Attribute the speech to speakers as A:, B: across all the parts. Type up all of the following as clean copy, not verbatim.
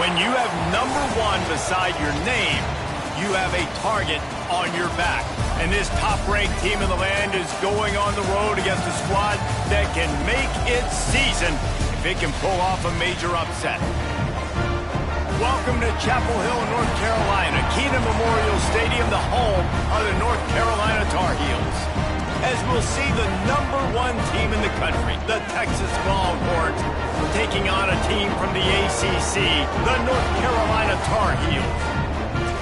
A: When you have #1 beside your name, you have a target on your back. And this top-ranked team in the land is going on the road against a squad that can make its season if it can pull off a major upset. Welcome to Chapel Hill, North Carolina, Keenan Memorial Stadium, the home of the North Carolina Tar Heels. As we'll see the #1 team in the country, the Texas Longhorns, taking on a team from the ACC, the North Carolina Tar Heels.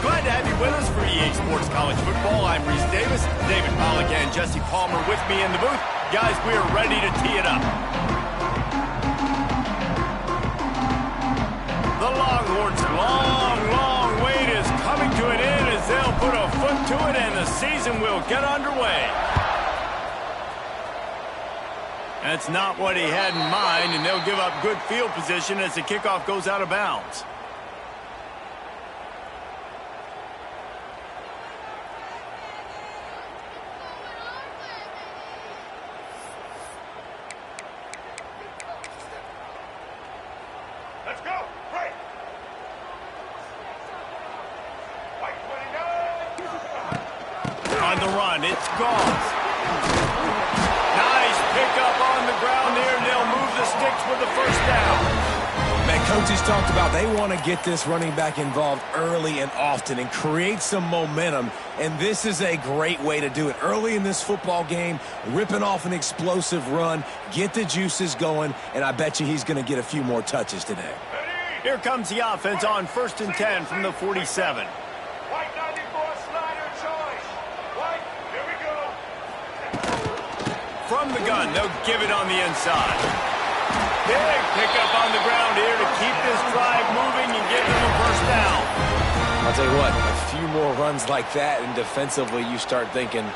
A: Glad to have you with us for EA Sports College Football. I'm Reese Davis, David Pollack and Jesse Palmer with me in the booth. Guys, we are ready to tee it up. The Longhorns' long wait is coming to an end as they'll put a foot to it and the season will get underway. That's not what he had in mind, and they'll give up good field position as the kickoff goes out of bounds.
B: Let's go! Right!
A: On the run, it's Goss. Nice pickup on the ground there, and they'll move the sticks with the first down.
C: Man, coaches talked about they want to get this running back involved early and often and create some momentum, and this is a great way to do it. Early in this football game, ripping off an explosive run, get the juices going, and I bet you he's going to get a few more touches today.
A: Here comes the offense on 1st and 10 from the 47.
B: White 94 slider choice. White, here we go.
A: From the gun, they'll give it on the inside. Big pickup on the ground here to keep this drive moving and give them a first down.
C: I'll tell you what, a few more runs like that, and defensively you start thinking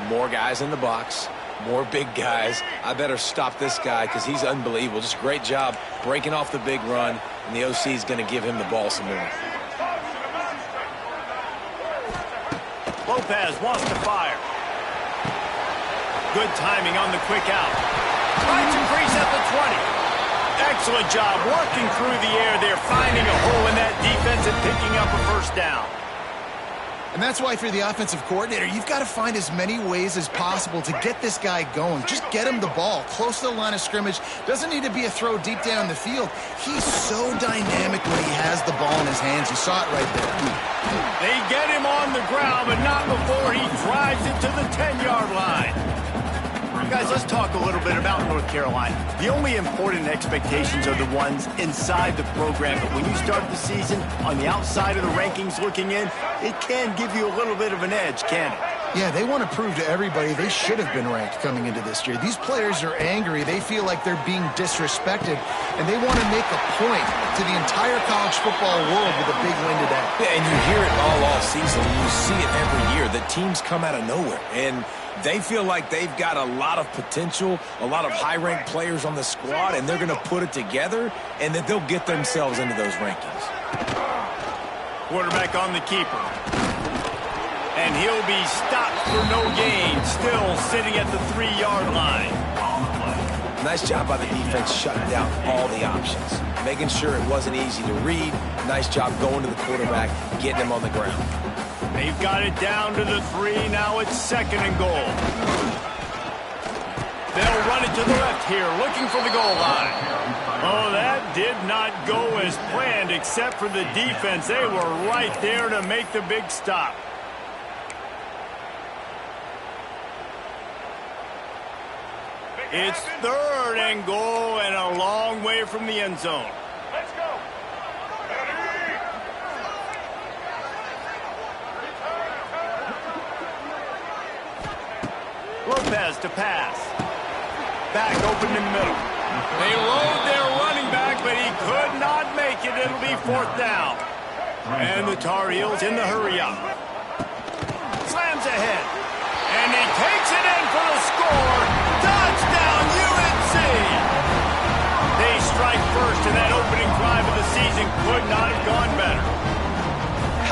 C: more guys in the box, more big guys. I better stop this guy because he's unbelievable. Just a great job breaking off the big run, and the OC is going to give him the ball some more.
A: Lopez wants to fire. Good timing on the quick out. Tries to crease at the 20. Excellent job working through the air there, finding a hole in that defense and picking up a first down.
D: And that's why if you're the offensive coordinator, you've got to find as many ways as possible to get this guy going. Just get him the ball close to the line of scrimmage. Doesn't need to be a throw deep down the field. He's so dynamic when he has the ball in his hands. You saw it right there.
A: They get him on the ground, but not before he drives it to the 10-yard line. Guys, let's talk a little bit about North Carolina. The only important expectations are the ones inside the program, but when you start the season on the outside of the rankings looking in, it can give you a little bit of an edge, can it?
D: Yeah, they want to prove to everybody they should have been ranked coming into this year. These players are angry. They feel like they're being disrespected, and they want to make a point to the entire college football world with a big win today.
C: Yeah, and you hear it all season. You see it every year. The teams come out of nowhere, and they feel like they've got a lot of potential, a lot of high-ranked players on the squad, and they're going to put it together, and that they'll get themselves into those rankings.
A: Quarterback on the keeper. And he'll be stopped for no gain, still sitting at the 3-yard line.
C: Nice job by the defense shutting down all the options, making sure it wasn't easy to read. Nice job going to the quarterback, getting him on the ground.
A: They've got it down to the 3. Now it's 2nd and goal. They'll run it to the left here, looking for the goal line. Oh, that did not go as planned, except for the defense. They were right there to make the big stop. It's 3rd and goal and a long way from the end zone.
B: Let's go!
A: Lopez to pass. Back open in the middle. They load their running back, but he could not make it. It'll be 4th down. And the Tar Heels in the hurry up. Slams ahead. And he takes it in for the score. Touchdown, UNC! They strike first, and that opening drive of the season could not have gone better.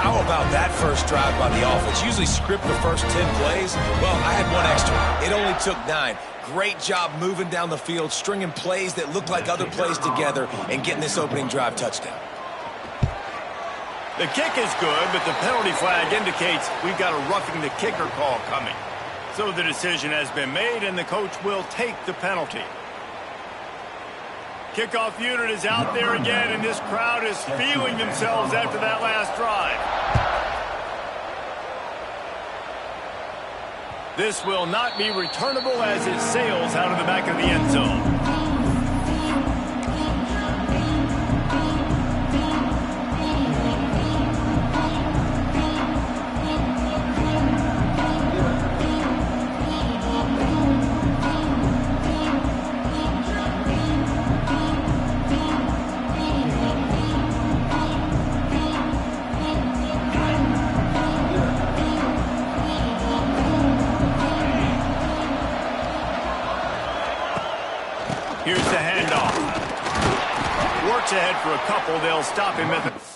C: How about that first drive by the offense? Usually script the first 10 plays. Well, I had one extra. It only took 9. Great job moving down the field, stringing plays that look like other plays together, and getting this opening drive touchdown.
A: The kick is good, but the penalty flag indicates we've got a roughing the kicker call coming. So the decision has been made, and the coach will take the penalty. Kickoff unit is out there again, and this crowd is feeling themselves after that last drive. This will not be returnable as it sails out of the back of the end zone. Here's the handoff. Works ahead for a couple. They'll stop him at the...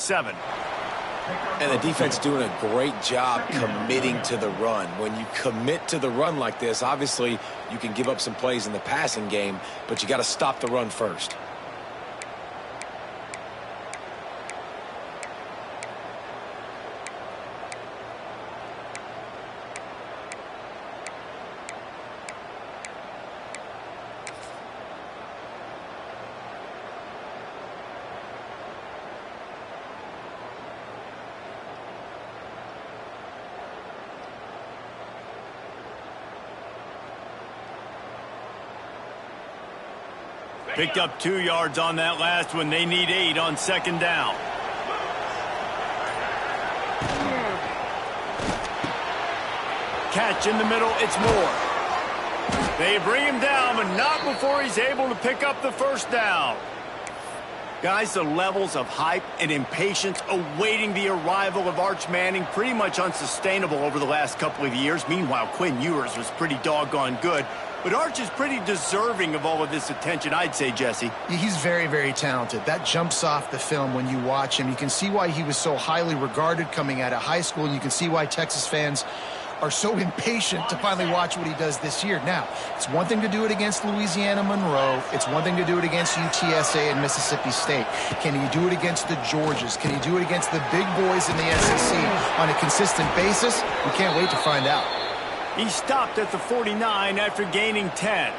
C: And the defense doing a great job committing to the run. When you commit to the run like this, obviously you can give up some plays in the passing game, but you got to stop the run first.
A: Picked up 2 yards on that last one. They need 8 on second down. Catch in the middle. It's Moore. They bring him down, but not before he's able to pick up the first down. Guys, the levels of hype and impatience awaiting the arrival of Arch Manning pretty much unsustainable over the last couple of years. Meanwhile, Quinn Ewers was pretty doggone good. But Arch is pretty deserving of all of this attention, I'd say, Jesse.
D: He's very, very talented. That jumps off the film when you watch him. You can see why he was so highly regarded coming out of high school, and you can see why Texas fans are so impatient to finally watch what he does this year. Now, it's one thing to do it against Louisiana Monroe. It's one thing to do it against UTSA and Mississippi State. Can he do it against the Georgias? Can he do it against the big boys in the SEC on a consistent basis? We can't wait to find out.
A: He stopped at the 49 after gaining 10.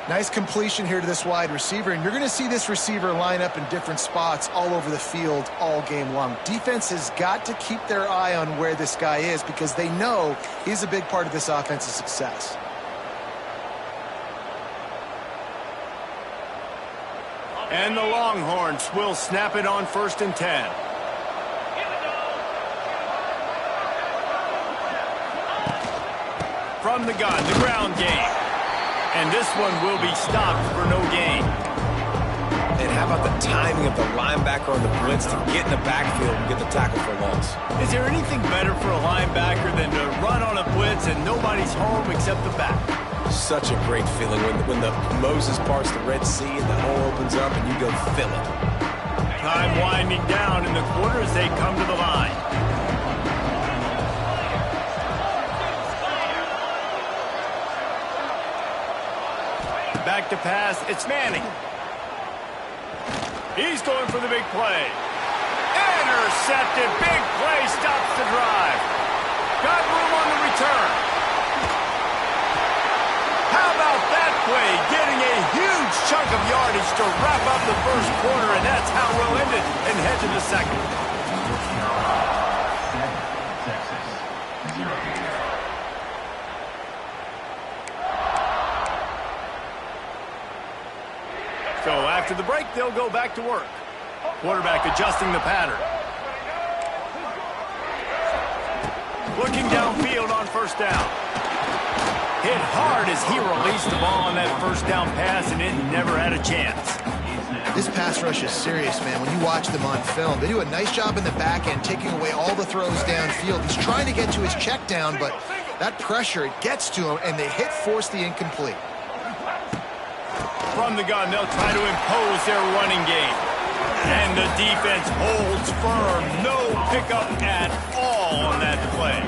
D: Nice completion here to this wide receiver, and you're going to see this receiver line up in different spots all over the field all game long. Defense has got to keep their eye on where this guy is because they know he's a big part of this offense's success.
A: And the Longhorns will snap it on 1st and 10. From the gun, the ground game. And this one will be stopped for no gain.
C: And how about the timing of the linebacker on the blitz to get in the backfield and get the tackle for loss?
A: Is there anything better for a linebacker than to run on a blitz and nobody's home except the back?
C: Such a great feeling when the Moses parts the Red Sea and the hole opens up and you go fill it.
A: Time winding down in the quarter as they come to the line. Back to pass, it's Manning. He's going for the big play. Intercepted, big play, stops the drive. Got room on the return. How about that play? Getting a huge chunk of yardage to wrap up the first quarter, and that's how we'll end it and head to the second. So after the break, they'll go back to work. Quarterback adjusting the pattern. looking downfield on first down. Hit hard as he released the ball on that first down pass, and it never had a chance.
D: This pass rush is serious, man. When you watch them on film, they do a nice job in the back end, taking away all the throws downfield. He's trying to get to his check down, but that pressure, it gets to him, and they force the incomplete.
A: From the gun, they'll try to impose their running game. And the defense holds firm. No pickup at all on that play.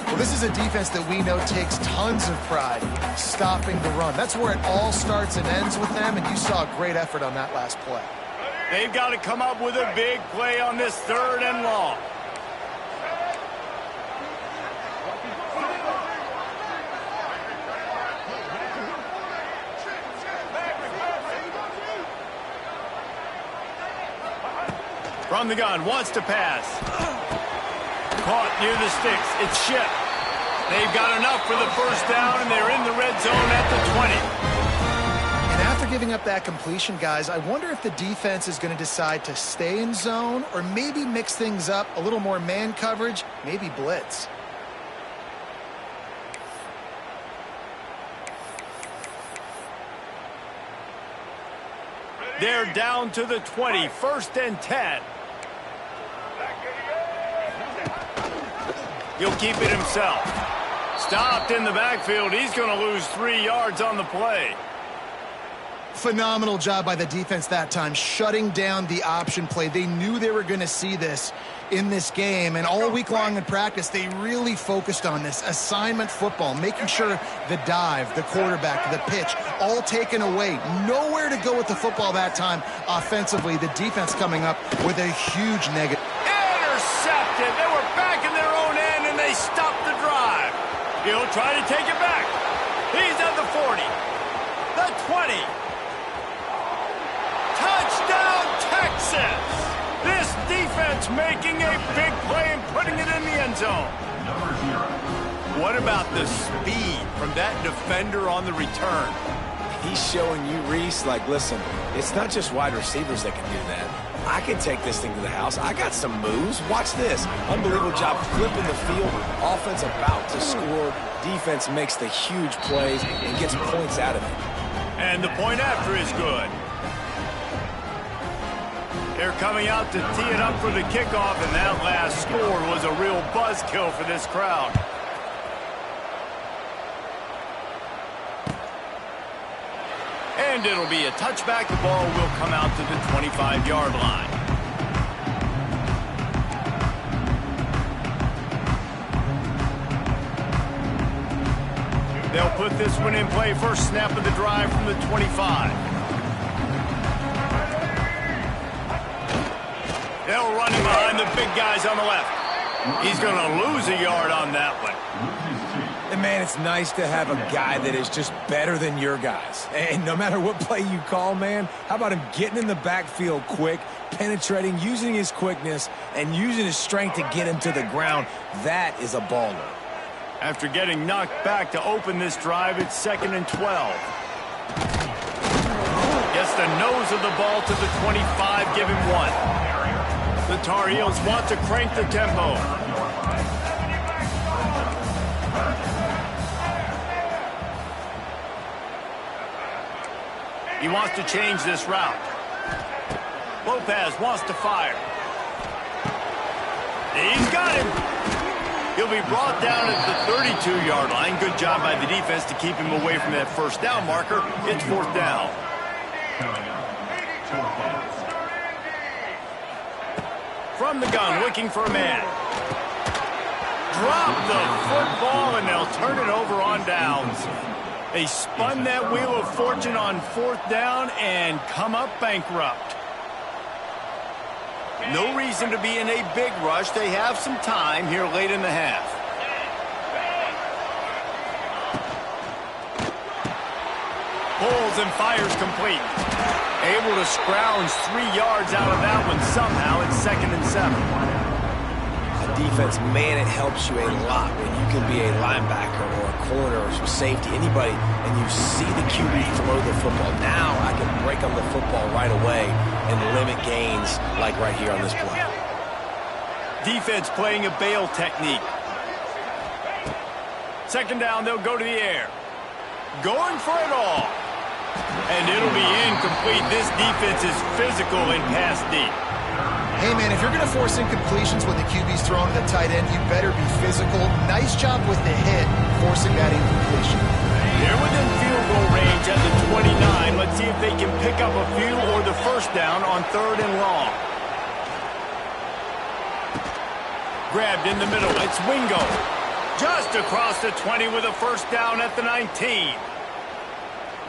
D: Well, this is a defense that we know takes tons of pride stopping the run. That's where it all starts and ends with them, and you saw a great effort on that last play.
A: They've got to come up with a big play on this 3rd and long. From the gun, wants to pass. Caught near the sticks. It's Ship. They've got enough for the first down, and they're in the red zone at the 20.
D: And after giving up that completion, guys, I wonder if the defense is going to decide to stay in zone or maybe mix things up, a little more man coverage, maybe blitz.
A: They're down to the 20, 1st and 10. He'll keep it himself. Stopped in the backfield. He's going to lose 3 yards on the play.
D: Phenomenal job by the defense that time, shutting down the option play. They knew they were going to see this in this game, and all week long in practice, they really focused on this assignment football, making sure the dive, the quarterback, the pitch, all taken away. Nowhere to go with the football that time offensively. The defense coming up with a huge negative.
A: Intercepted. They were back in their own end, and they stopped the drive. He'll try to take it back. He's at the 40, the 20. Touchdown, Texas! This defense making a big play and putting it in the end zone. What about the speed from that defender on the return?
C: He's showing you, Reese, like, listen, it's not just wide receivers that can do that. I can take this thing to the house. I got some moves. Watch this. Unbelievable job flipping the field. Offense about to score. Defense makes the huge plays and gets points out of it.
A: And the point after is good. They're coming out to tee it up for the kickoff, and that last score was a real buzzkill for this crowd. And it'll be a touchback. The ball will come out to the 25-yard line. They'll put this one in play. First snap of the drive from the 25. They'll run him behind the big guys on the left. He's going to lose a yard on that one.
C: And, man, it's nice to have a guy that is just better than your guys. And no matter what play you call, man, how about him getting in the backfield quick, penetrating, using his quickness, and using his strength to get him to the ground? That is a baller.
A: After getting knocked back to open this drive, it's 2nd and 12. Gets the nose of the ball to the 25, give him 1. The Tar Heels want to crank the tempo. He wants to change this route. Lopez wants to fire. He's got him. He'll be brought down at the 32-yard line. Good job by the defense to keep him away from that first down marker. It's 4th down. From the gun, looking for a man. Drop the football, and they'll turn it over on downs. They spun that wheel of fortune on 4th down and come up bankrupt. No reason to be in a big rush. They have some time here late in the half. Pulls and fires complete. Able to scrounge 3 yards out of that one somehow. It's 2nd and 7.
C: Defense, man, it helps you a lot when you can be a linebacker or a corner or some safety, anybody, and you see the QB throw the football. Now I can break on the football right away and limit gains like right here on this play.
A: Defense playing a bail technique. Second down, they'll go to the air. Going for it all. And it'll be incomplete. This defense is physical and pass deep.
D: Hey, man, if you're going to force incompletions when the QB's throwing to the tight end, you better be physical. Nice job with the hit, forcing that incompletion.
A: They're within field goal range at the 29. Let's see if they can pick up a few or the first down on 3rd and long. Grabbed in the middle. It's Wingo. Just across the 20 with a first down at the 19.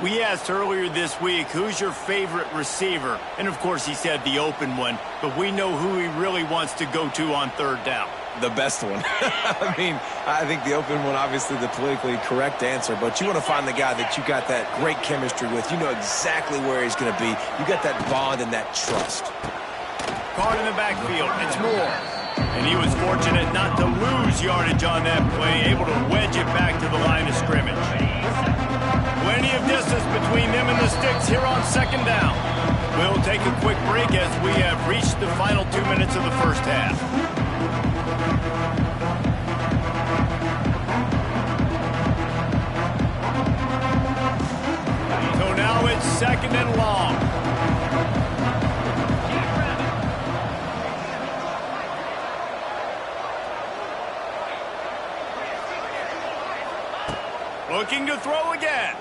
A: We asked earlier this week, who's your favorite receiver? And, of course, he said the open one. But we know who he really wants to go to on 3rd down.
C: The best one. I mean, I think the open one, obviously the politically correct answer, but you want to find the guy that you got that great chemistry with. You know exactly where he's going to be. You got that bond and that trust.
A: Caught in the backfield. It's Moore. And he was fortunate not to lose yardage on that play, able to wedge it back to the line of scrimmage. Plenty of distance between them and the sticks here on 2nd down. We'll take a quick break as we have reached the final 2 minutes of the first half. So now it's 2nd and long. Looking to throw again.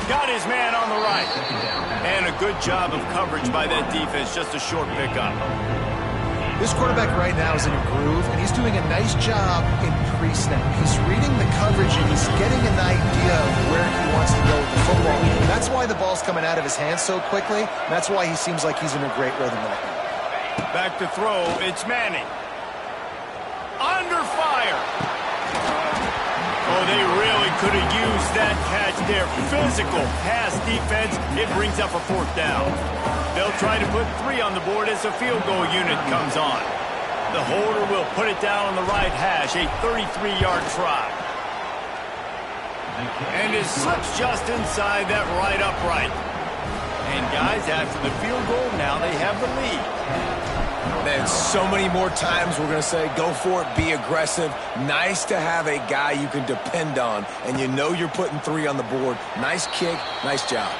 A: Got his man on the right. And a good job of coverage by that defense. Just a short pickup.
D: This quarterback right now is in a groove, and he's doing a nice job in pre-snap. He's reading the coverage, and he's getting an idea of where he wants to go with the football. That's why the ball's coming out of his hands so quickly. That's why he seems like he's in a great rhythm right now.
A: Back to throw. It's Manning. Under fire. Oh, they really could have used that catch there. Physical pass defense. It brings up a 4th down. They'll try to put 3 on the board as the field goal unit comes on. The holder will put it down on the right hash, a 33-yard try. And is slips just inside that right upright. And guys, after the field goal, now they have the lead.
C: Man, so many more times we're going to say, go for it, be aggressive. Nice to have a guy you can depend on, and you know you're putting 3 on the board. Nice kick, nice job.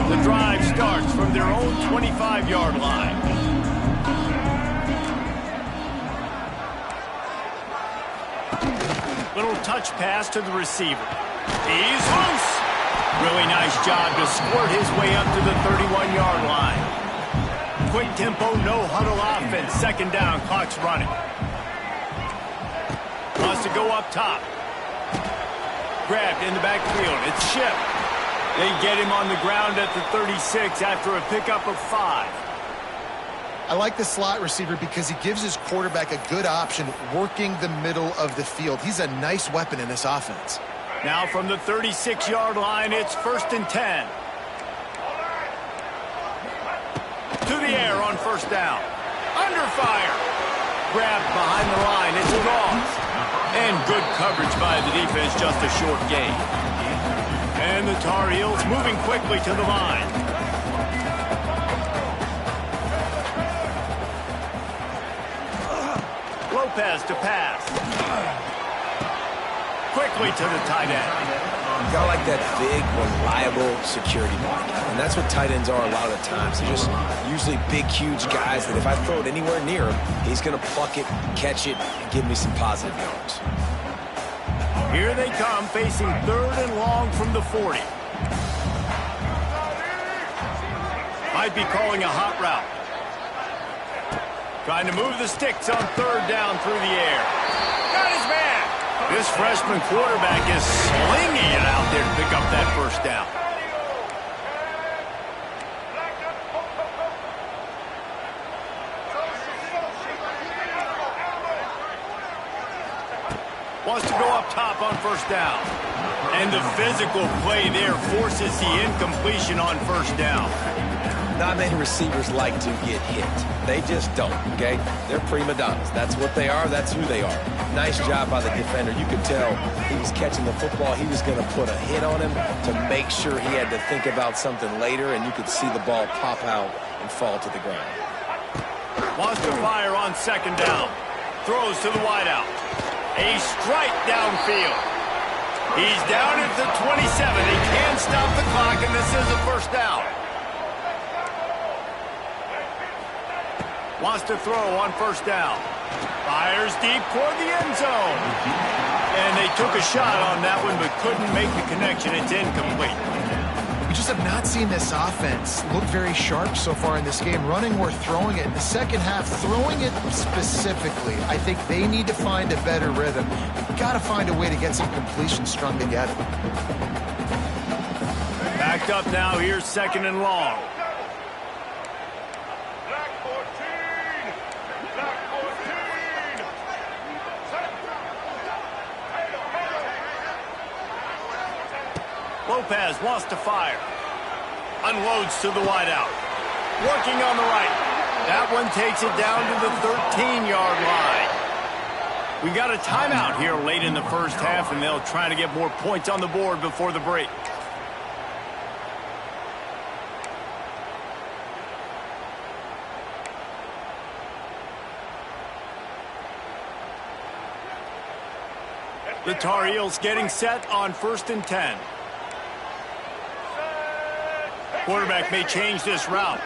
A: The drive starts from their own 25-yard line. Little touch pass to the receiver. He's loose. Really nice job to squirt his way up to the 31-yard line. Quick tempo, no huddle offense. 2nd down, clock's running. Wants to go up top. Grabbed in the backfield. It's Ship. They get him on the ground at the 36 after a pickup of 5.
D: I like the slot receiver because he gives his quarterback a good option working the middle of the field. He's a nice weapon in this offense.
A: Now from the 36-yard line, it's 1st and 10. To the air on 1st down. Under fire. Grabbed behind the line. It's a loss. And good coverage by the defense, just a short gain. And the Tar Heels moving quickly to the line. Lopez to pass. Quickly to the tight end.
C: Got like that big, reliable security blanket. And that's what tight ends are a lot of the times. They're just usually big, huge guys that if I throw it anywhere near him, he's going to pluck it, catch it, and give me some positive yards.
A: Here they come, facing 3rd and long from the 40. Might be calling a hot route. Trying to move the sticks on 3rd down through the air. Got his man. This freshman quarterback is slinging it out there to pick up that 1st down. Wants to go up top on 1st down. And the physical play there forces the incompletion on 1st down.
C: Not many receivers like to get hit. They just don't, okay? They're prima donnas. That's what they are. That's who they are. Nice job by the defender. You could tell he was catching the football. He was going to put a hit on him to make sure he had to think about something later, and you could see the ball pop out and fall to the ground.
A: Wants to fire on second down. Throws to the wideout. A strike downfield. He's down at the 27. They can't stop the clock, and this is a first down. Wants to throw on first down. Fires deep toward the end zone. And they took a shot on that one, but couldn't make the connection. It's incomplete.
D: We just have not seen this offense look very sharp so far in this game, running or throwing it. In the second half, throwing it specifically, I think they need to find a better rhythm. You've got to find a way to get some completions strung together.
A: Backed up now. Here's second and long. Lopez wants to fire. Unloads to the wideout. Working on the right. That one takes it down to the 13-yard line. We got a timeout here late in the first half, and they'll try to get more points on the board before the break. The Tar Heels getting set on 1st and 10. Quarterback may change this route.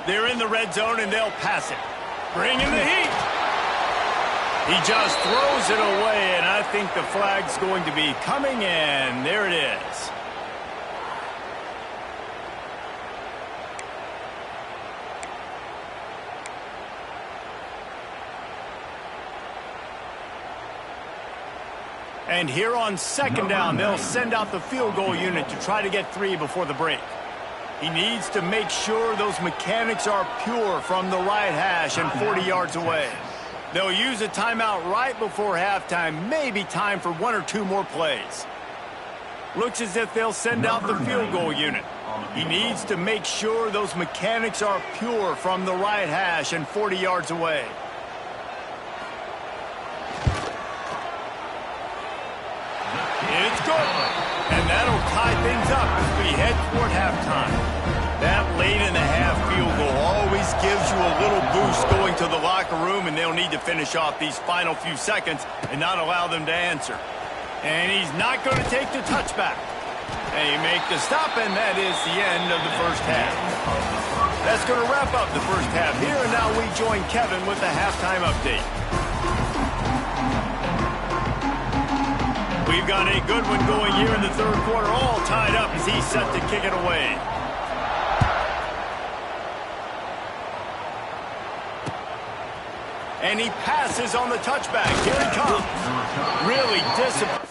A: They're in the red zone, and they'll pass it. Bringing the heat. He just throws it away, and I think the flag's going to be coming in. There it is. And here on second down, they'll send out the field goal unit to try to get 3 before the break. He needs to make sure those mechanics are pure from the right hash and 40 yards away. They'll use a timeout right before halftime, maybe time for 1 or 2 more plays. Looks as if they'll send out the field goal unit. He needs to make sure those mechanics are pure from the right hash and 40 yards away. It's good. And that'll tie things up as we head toward halftime. That late in the half field goal always gives you a little boost going to the locker room, and they'll need to finish off these final few seconds and not allow them to answer. And he's not going to take the touchback. They make the stop, and that is the end of the first half. That's going to wrap up the first half here, and now we join Kevin with the halftime update. We've got a good one going here in the third quarter, all tied up as he's set to kick it away. And he passes on the touchback. Here he comes. Really disciplined.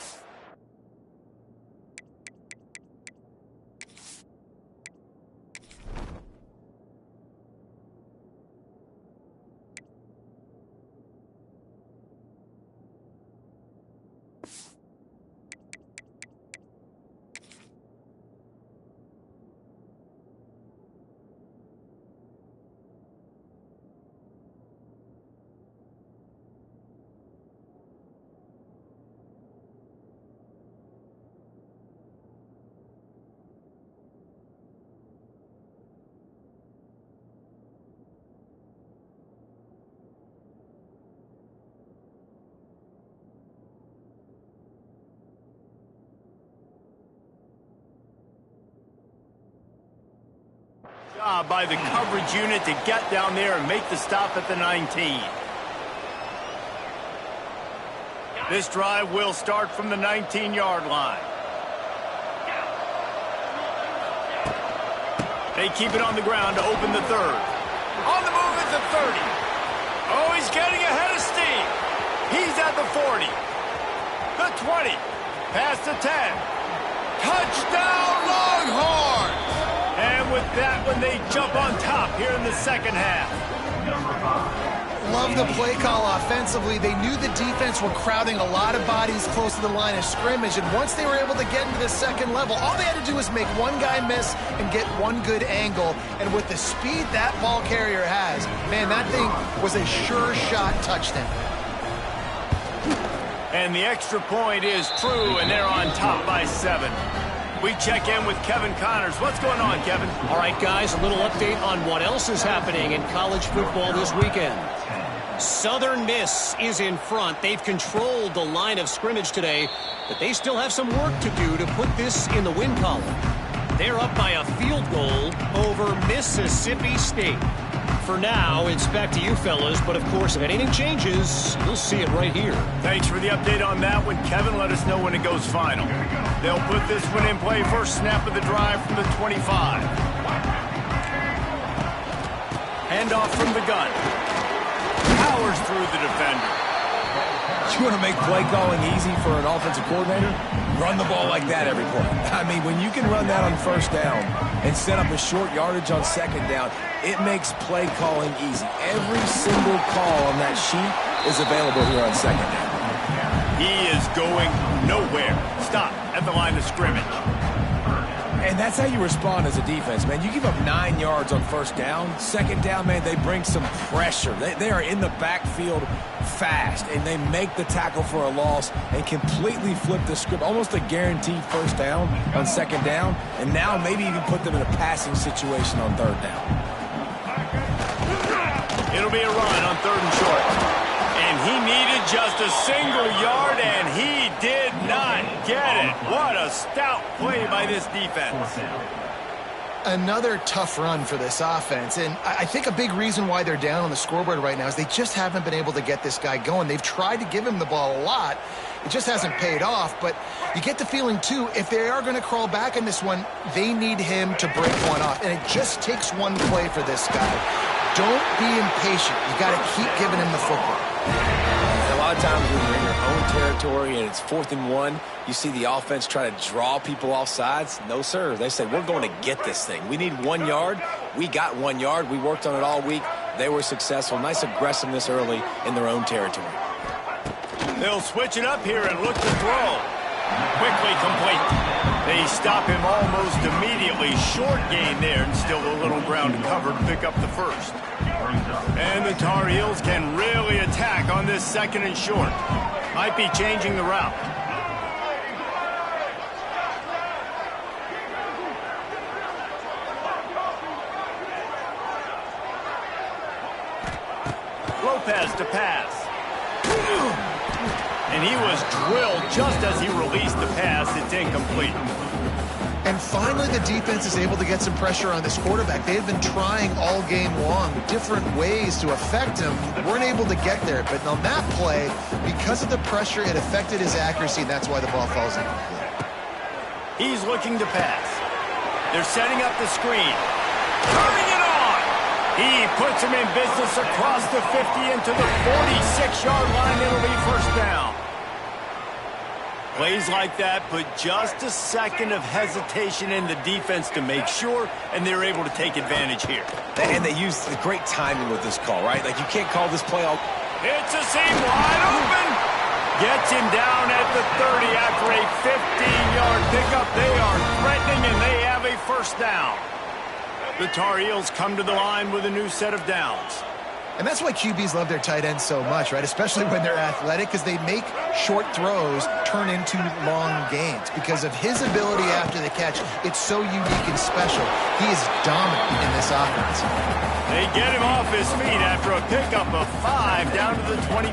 A: By the coverage unit to get down there and make the stop at the 19. This drive will start from the 19-yard line. They keep it on the ground to open the third. On the move at the 30. Oh, he's getting ahead of steam. He's at the 40. The 20. Past the 10. Touchdown, Longhorns! And with that one, they jump on top here in the second half.
D: Love the play call offensively. They knew the defense were crowding a lot of bodies close to the line of scrimmage, and once they were able to get into the second level, all they had to do was make one guy miss and get one good angle. And with the speed that ball carrier has, man, that thing was a sure shot touchdown.
A: And the extra point is true, and they're on top by 7. We check in with Kevin Connors. What's going on, Kevin?
E: All right, guys, a little update on what else is happening in college football this weekend. Southern Miss is in front. They've controlled the line of scrimmage today, but they still have some work to do to put this in the win column. They're up by a field goal over Mississippi State. For now, it's back to you fellas, but of course, if anything changes, you'll see it right here.
A: Thanks for the update on that one, Kevin. Let us know when it goes final. They'll put this one in play. First snap of the drive from the 25. Handoff from the gun. Powers through the defender.
C: You want to make play calling easy for an offensive coordinator? Run the ball like that every play. I mean, when you can run that on first down and set up a short yardage on second down, it makes play calling easy. Every single call on that sheet is available here on second down.
A: He is going nowhere. Stop at the line of scrimmage.
C: And that's how you respond as a defense, man. You give up 9 yards on first down. Second down, man, they bring some pressure. They are in the backfield fast, and they make the tackle for a loss and completely flip the script. Almost a guaranteed first down on second down, and now maybe even put them in a passing situation on third down.
A: It'll be a run on third and short. And he needed just a single yard, and he did not get it. What a stout play by this defense.
D: Another tough run for this offense, and I think a big reason why they're down on the scoreboard right now is they just haven't been able to get this guy going. They've tried to give him the ball a lot. It just hasn't paid off, but you get the feeling, too, if they are going to crawl back in this one, they need him to break one off, and it just takes one play for this guy. Don't be impatient. You got to keep giving him the football.
C: A lot of times when you're in your own territory and it's 4th and 1, you see the offense try to draw people off sides. No, sir. They said, we're going to get this thing. We need 1 yard. We got 1 yard. We worked on it all week. They were successful. Nice aggressiveness early in their own territory.
A: They'll switch it up here and look to throw. Quickly complete. They stop him almost immediately. Short gain there, and still a little ground to cover to pick up the first. And the Tar Heels can really attack on this second and short. Might be changing the route. Lopez to pass. And he was drilled just as he released the pass. It's incomplete.
D: And finally, the defense is able to get some pressure on this quarterback. They've been trying all game long different ways to affect him. Weren't able to get there. But on that play, because of the pressure, it affected his accuracy, and that's why the ball falls incomplete.
A: He's looking to pass. They're setting up the screen. Turning it on! He puts him in business across the 50 into the 46-yard line. It'll be first down. Plays like that put just a second of hesitation in the defense to make sure, and they're able to take advantage here.
C: And they used the great timing with this call, right? Like, you can't call this play all...
A: It's a seam wide open. Gets him down at the 30 after a 15-yard pickup. They are threatening, and they have a first down. The Tar Heels come to the line with a new set of downs.
D: And that's why QBs love their tight ends so much, right? Especially when they're athletic, because they make short throws turn into long gains. Because of his ability after the catch, it's so unique and special. He is dominant in this offense.
A: They get him off his feet after a pickup of 5 down to the 25.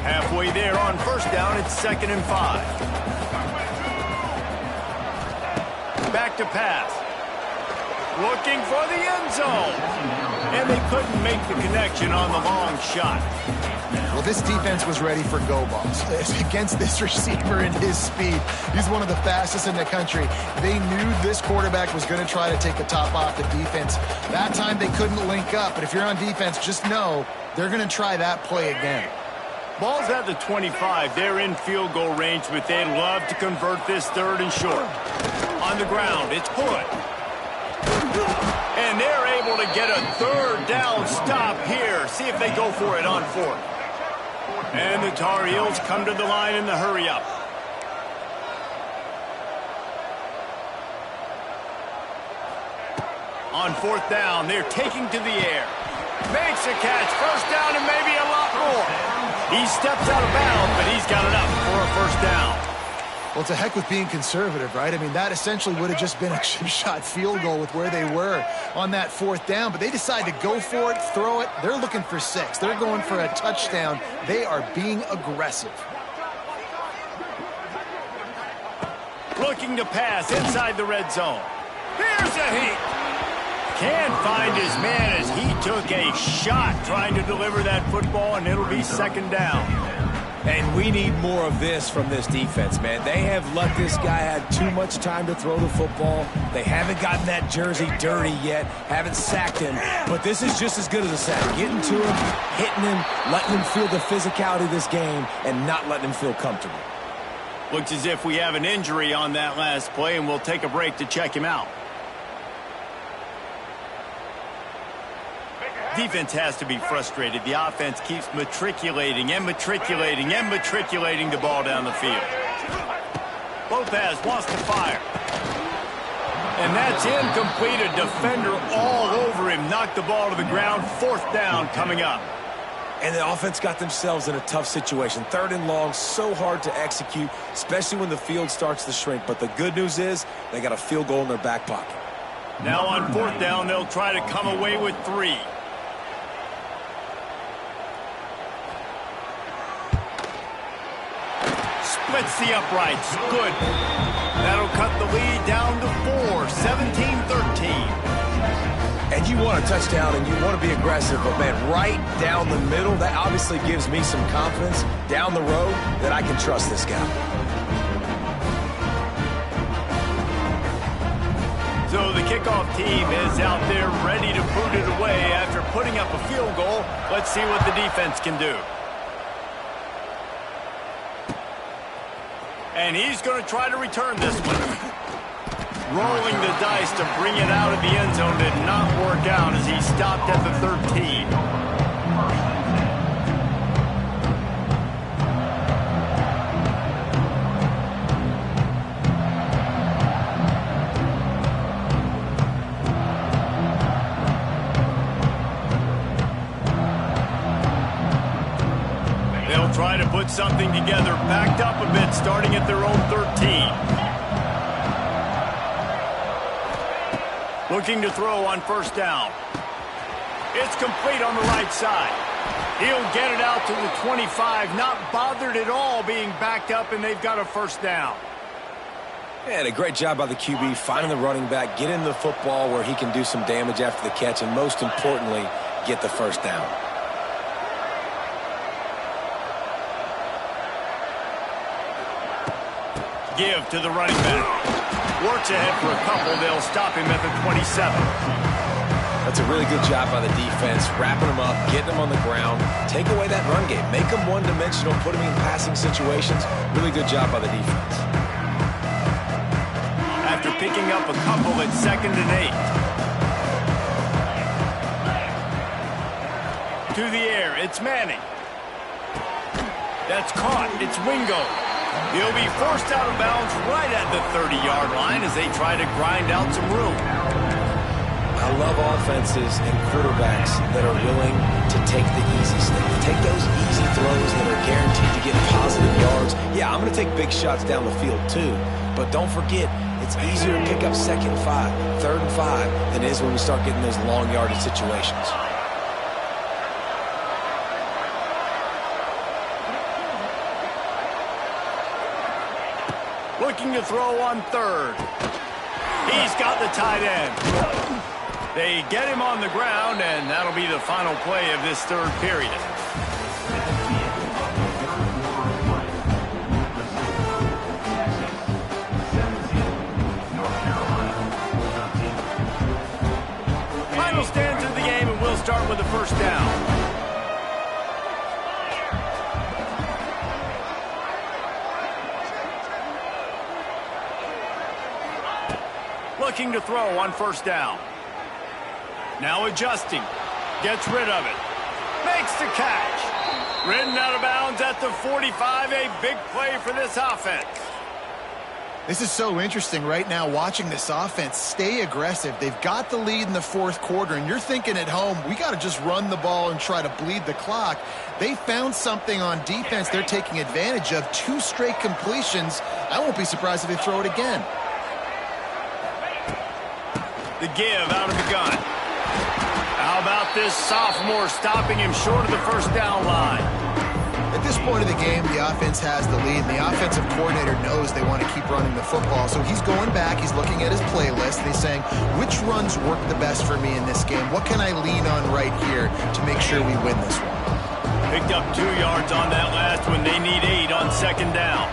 A: Halfway there on first down, it's 2nd and 5. Back to pass. Looking for the end zone. And they couldn't make the connection on the long shot.
D: Well, this defense was ready for go balls against this receiver and his speed. He's one of the fastest in the country. They knew this quarterback was going to try to take the top off the defense. That time they couldn't link up, but if you're on defense, just know they're going to try that play again.
A: Ball's at the 25. They're in field goal range, but they'd love to convert this 3rd and short. On the ground, it's Hood. And they're able to get a 3rd down stop here. see if they go for it on fourth. And the Tar Heels come to the line in the hurry-up. On fourth down, they're taking to the air. Makes a catch. First down and maybe a lot more. He steps out of bounds, but he's got enough for a first down.
D: Well, to heck with being conservative, right? I mean, that essentially would have just been a chip shot field goal with where they were on that fourth down. But they decide to go for it, throw it. They're looking for 6. They're going for a touchdown. They are being aggressive.
A: Looking to pass inside the red zone. Here's a heat. Can't find his man as he took a shot trying to deliver that football, and it'll be second down.
C: And we need more of this from this defense, man. They have let this guy have too much time to throw the football. They haven't gotten that jersey dirty yet, haven't sacked him. But this is just as good as a sack. Getting to him, hitting him, letting him feel the physicality of this game, and not letting him feel comfortable.
A: Looks as if we have an injury on that last play, and we'll take a break to check him out. Defense has to be frustrated. The offense keeps matriculating and matriculating and matriculating the ball down the field. Lopez wants to fire. And that's incomplete. A defender all over him. Knocked the ball to the ground. Fourth down coming up.
C: And the offense got themselves in a tough situation. Third and long, so hard to execute, especially when the field starts to shrink. But the good news is they got a field goal in their back pocket.
A: Now on fourth down, they'll try to come away with 3. Splits the uprights. Good. That'll cut the lead down to 4, 17-13.
C: And you want a touchdown and you want to be aggressive, but, man, right down the middle, that obviously gives me some confidence down the road that I can trust this guy.
A: So the kickoff team is out there ready to boot it away after putting up a field goal. Let's see what the defense can do. And he's going to try to return this one. Rolling the dice to bring it out of the end zone did not work out as he stopped at the 13. They'll try to put something together, backed up a bit, starting at their own 13. Looking to throw on first down. It's complete on the right side. He'll get it out to the 25, not bothered at all being backed up, and they've got a first down.
C: And a great job by the QB finding the running back, getting the football where he can do some damage after the catch, and most importantly, get the first down.
A: Give to the running back. Works ahead for a couple. They'll stop him at the 27.
C: That's a really good job by the defense, wrapping them up, getting them on the ground, take away that run game, make them one-dimensional, put them in passing situations. Really good job by the defense.
A: After picking up a couple at 2nd and 8. To the air, it's Manning. That's caught. It's Wingo. He'll be forced out of bounds right at the 30-yard line as they try to grind out some room.
C: I love offenses and quarterbacks that are willing to take the easy stuff. Take those easy throws that are guaranteed to get positive yards. Yeah, I'm going to take big shots down the field too, but don't forget, it's easier to pick up 2nd and 5, 3rd and 5 than it is when we start getting those long yardage situations.
A: Looking to throw on 3rd. He's got the tight end. They get him on the ground, and that'll be the final play of this 3rd period. Final stands of the game, and we'll start with the first down. Looking to throw on first down. Now adjusting. Gets rid of it. Makes the catch. Ridden out of bounds at the 45. A big play for this offense.
D: This is so interesting right now, watching this offense stay aggressive. They've got the lead in the fourth quarter, and you're thinking at home, we got to just run the ball and try to bleed the clock. They found something on defense they're taking advantage of. 2 straight completions. I won't be surprised if they throw it again.
A: The give out of the gun. How about this sophomore stopping him short of the first down line?
D: At this point of the game, the offense has the lead, and the offensive coordinator knows they want to keep running the football. So he's going back, he's looking at his playlist, and he's saying, which runs work the best for me in this game? What can I lean on right here to make sure we win this one?
A: Picked up 2 yards on that last one. They need 8 on second down.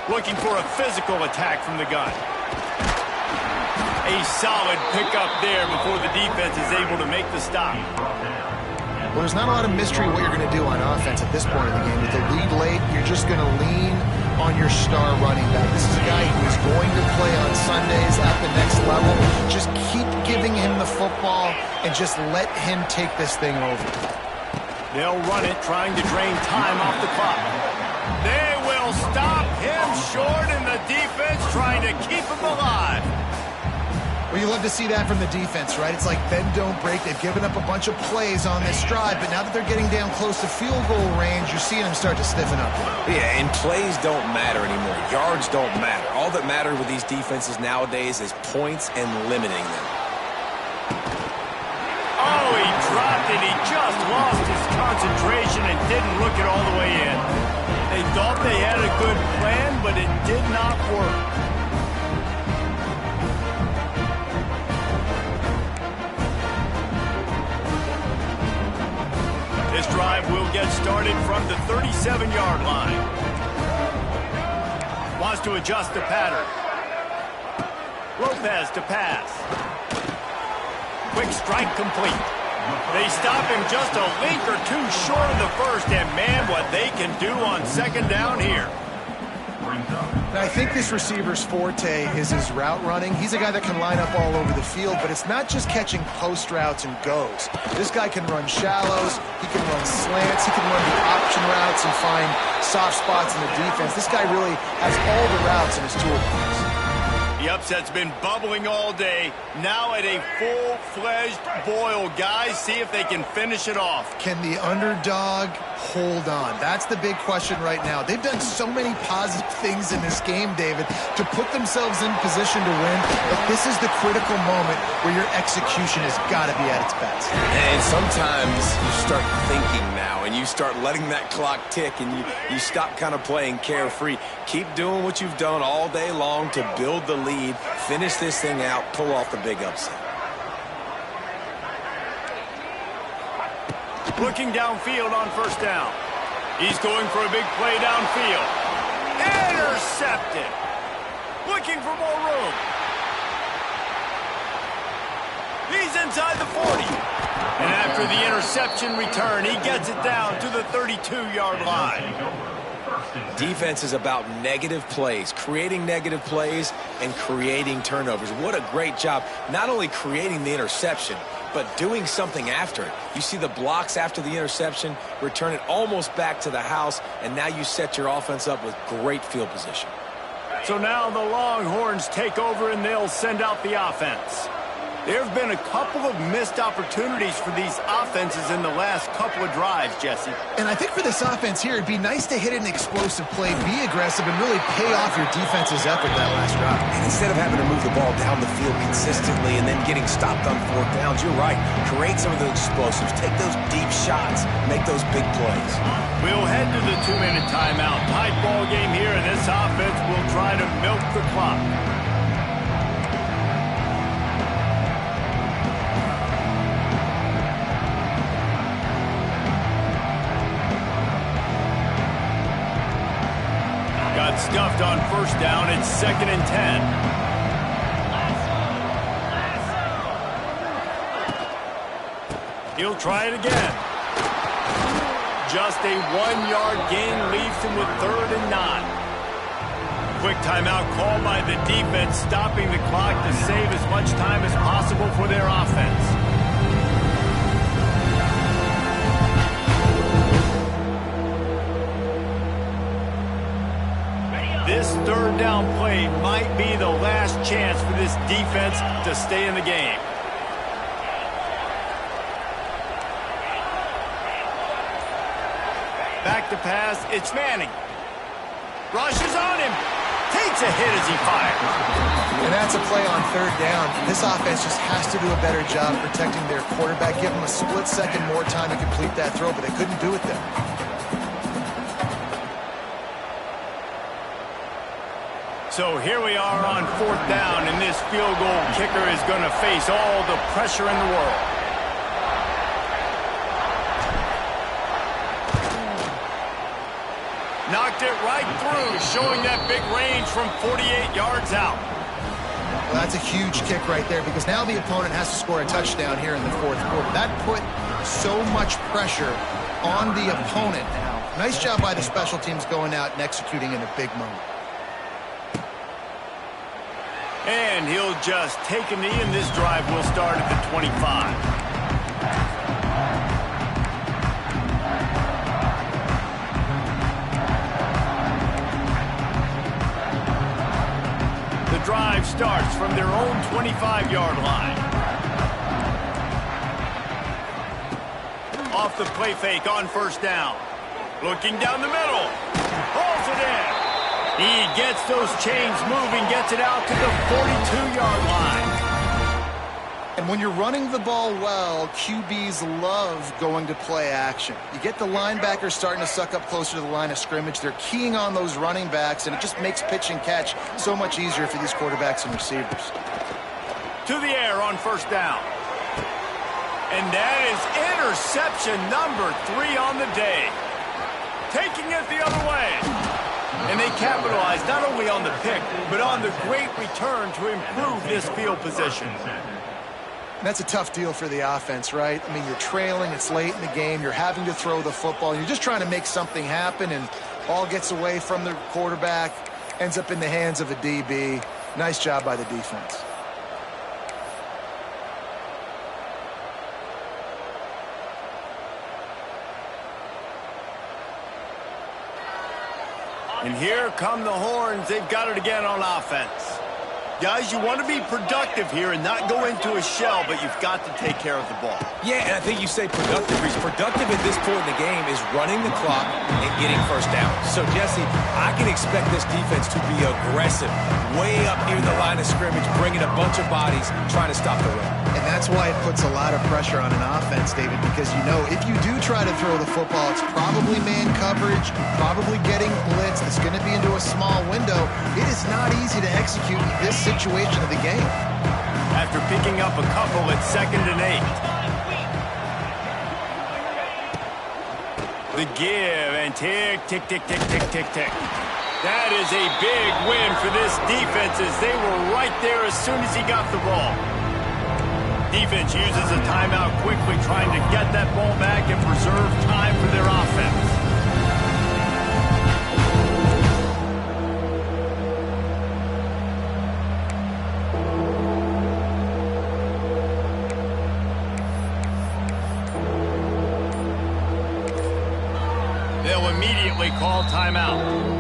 A: Looking for a physical attack from the gun. A solid pickup there before the defense is able to make the stop.
D: Well, there's not a lot of mystery what you're going to do on offense at this point of the game. With the lead late, you're just going to lean on your star running back. This is a guy who is going to play on Sundays at the next level. Just keep giving him the football and just let him take this thing over.
A: They'll run it, trying to drain time off the clock. They will stop him short, and the defense trying to keep him alive.
D: Well, you love to see that from the defense, right? It's like bend, don't break. They've given up a bunch of plays on this drive, but now that they're getting down close to field goal range, you're seeing them start to stiffen up.
C: Yeah, and plays don't matter anymore. Yards don't matter. All that matters with these defenses nowadays is points and limiting them.
A: Oh, he dropped it. He just lost his concentration and didn't look it all the way in. They thought they had a good plan, but it did not work. This drive will get started from the 37-yard line. Wants to adjust the pattern. Lopez to pass. Quick strike complete. They stop him just a link or 2 short of the first, and man, what they can do on second down here.
D: Now, I think this receiver's forte is his route running. He's a guy that can line up all over the field, but it's not just catching post routes and goes. This guy can run shallows, he can run slants, he can run the option routes and find soft spots in the defense. This guy really has all the routes in his toolbox.
A: The upset's been bubbling all day. Now at a full-fledged boil. Guys, see if they can finish it off.
D: Can the underdog hold on? That's the big question right now. They've done so many positive things in this game, David, to put themselves in position to win. But this is the critical moment where your execution has got to be at its best.
C: And sometimes you start thinking now, and you start letting that clock tick, and you stop kind of playing carefree. Keep doing what you've done all day long to build the lead, finish this thing out, pull off the big upset.
A: Looking downfield on first down. He's going for a big play downfield. Intercepted. Looking for more room. He's inside the 40. And after the interception return, he gets it down to the 32-yard line.
C: Defense is about negative plays, creating negative plays and creating turnovers. What a great job, not only creating the interception, but doing something after it. You see the blocks after the interception, return it almost back to the house, and now you set your offense up with great field position.
A: So now the Longhorns take over and they'll send out the offense. There have been a couple of missed opportunities for these offenses in the last couple of drives, Jesse.
D: And I think for this offense here, it'd be nice to hit an explosive play, be aggressive, and really pay off your defense's effort that last drive.
C: And instead of having to move the ball down the field consistently and then getting stopped on 4th downs, you're right. Create some of those explosives. Take those deep shots. Make those big plays.
A: We'll head to the 2-minute timeout. Tight ball game here, and this offense will try to milk the clock. Got stuffed on first down. It's 2nd and 10. He'll try it again. Just a 1-yard gain leaves him with 3rd and 9. Quick timeout called by the defense, stopping the clock to save as much time as possible for their offense. down play might be the last chance for this defense to stay in the game. Back to pass, it's Manning. Rushes on him. Takes a hit as he fires.
D: And that's a play on third down. This offense just has to do a better job protecting their quarterback. Give them a split second more time to complete that throw, but they couldn't do it there.
A: So here we are on fourth down, and this field goal kicker is going to face all the pressure in the world. Knocked it right through, showing that big range from 48 yards out.
D: Well, that's a huge kick right there because now the opponent has to score a touchdown here in the fourth quarter. That put so much pressure on the opponent. Nice job by the special teams going out and executing in a big moment.
A: And he'll just take a knee, and this drive will start at the 25. The drive starts from their own 25-yard line. Off the play fake on first down. Looking down the middle. Hauls it in. He gets those chains moving, gets it out to the 42-yard line.
D: And when you're running the ball well, QBs love going to play action. You get the linebackers starting to suck up closer to the line of scrimmage. They're keying on those running backs, and it just makes pitch and catch so much easier for these quarterbacks and receivers.
A: To the air on first down. And that is interception number 3 on the day. Taking it the other way. And they capitalize not only on the pick, but on the great return to improve this field position.
D: And that's a tough deal for the offense, right? I mean, you're trailing, it's late in the game, you're having to throw the football, you're just trying to make something happen, and ball gets away from the quarterback, ends up in the hands of a DB. Nice job by the defense.
A: And here come the horns. They've got it again on offense. Guys, you want to be productive here and not go into a shell, but you've got to take care of the ball.
C: Yeah, and I think you say productive. He's productive at this point in the game is running the clock and getting first down. So, Jesse, I can expect this defense to be aggressive, way up near the line of scrimmage, bringing a bunch of bodies, trying to stop the run.
D: And that's why it puts a lot of pressure on an offense, David, because you know if you do try to throw the football, it's probably man coverage, probably getting blitzed. It's going to be into a small window. It is not easy to execute in this situation of the game.
A: After picking up a couple at 2nd and 8. The give and tick, tick, tick, tick, tick, tick, tick. That is a big win for this defense as they were right there as soon as he got the ball. Defense uses a timeout quickly, trying to get that ball back and preserve time for their offense. They'll immediately call timeout.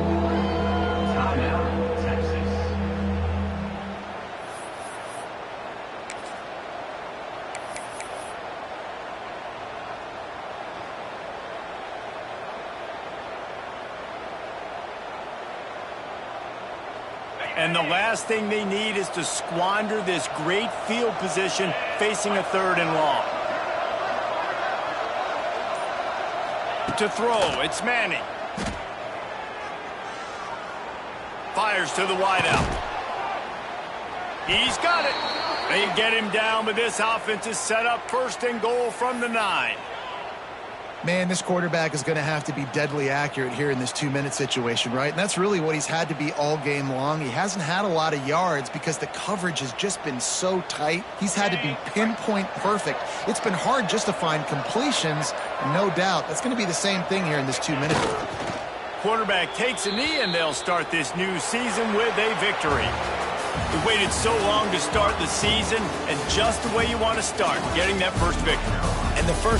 A: And the last thing they need is to squander this great field position facing a 3rd and long. To throw, it's Manning. Fires to the wideout. He's got it. They get him down, but this offense is set up 1st and goal from the 9.
D: Man, this quarterback is going to have to be deadly accurate here in this 2-minute situation, right? And that's really what he's had to be all game long. He hasn't had a lot of yards because the coverage has just been so tight. He's had to be pinpoint perfect. It's been hard just to find completions, no doubt. That's going to be the same thing here in this 2-minute.
A: Quarterback takes a knee, and they'll start this new season with a victory. We waited so long to start the season, and just the way you want to start, getting that first victory.
C: And the first